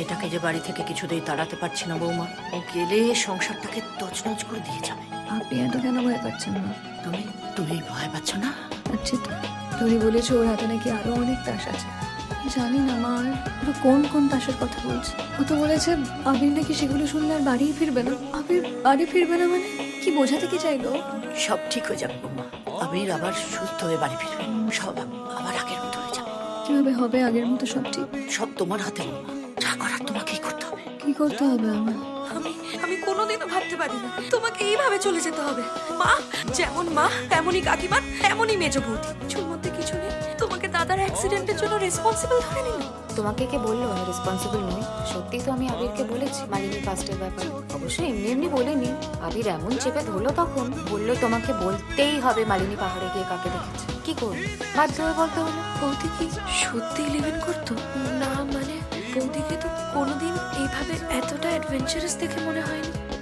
মেয়েটাকে যে বাড়ি থেকে কিছুতেই তাড়াতে পারছি না বৌমা, ও গেলে সংসারটাকে তছনছ করে দিয়ে যাবে। আপনি এত কেন ভয় পাচ্ছেন না? তুমি তুমি ভয় পাচ্ছ না? আচ্ছা তো তুমি বলেছো ওর হাতে নাকি আরো অনেক তাস আছে। জানি না মা, ওরা কোন কোন তাসের কথা বলছে। ও তো বলেছে আবির নাকি সেগুলো শুনলে আর বাড়ি ফিরবে না। আবির বাড়ি ফিরবে না মানে কি বোঝাতে কি চাইলো? সব ঠিক হয়ে যাবে বৌমা, আবির আবার সুস্থ হয়ে বাড়ি ফিরবে, সব আবার আগের মতো হয়ে যাবে। কিভাবে হবে আগের মতো সব ঠিক? সব তোমার হাতে বৌমা, যা করার তোমাকেই করতে হবে। কি করতে হবে আমার? আমি আমি কোনোদিনও ভাবতে পারি না তোমাকে এইভাবে চলে যেতে হবে। মা যেমন মা তেমনই কাকিমা তেমনই মেজো বৌদি, কিছুর মধ্যে কিছু নেই। তোমাকে দাদার অ্যাক্সিডেন্টের জন্য রেসপন্সিবল ধরে নিল। তোমাকে কে বললো আমি রেসপন্সিবল নই? সত্যি তো আমি আবিরকে বলেছি মালিনীর পাস্টের ব্যাপারে। অবশ্যই এমনি এমনি বলিনি। আবির এমন চেপে ধরলো তখন, বললো তোমাকে বলতেই হবে মালিনী পাহাড়ে গিয়ে কাকে দেখেছে। কি করবো, বাধ্য হয়ে বলতে হলো। বৌদি কি সত্যি লিভ ইন করতো? না মানে বৌদিকে তো কোনোদিন এইভাবে এতটা অ্যাডভেঞ্চারাস দেখে মনে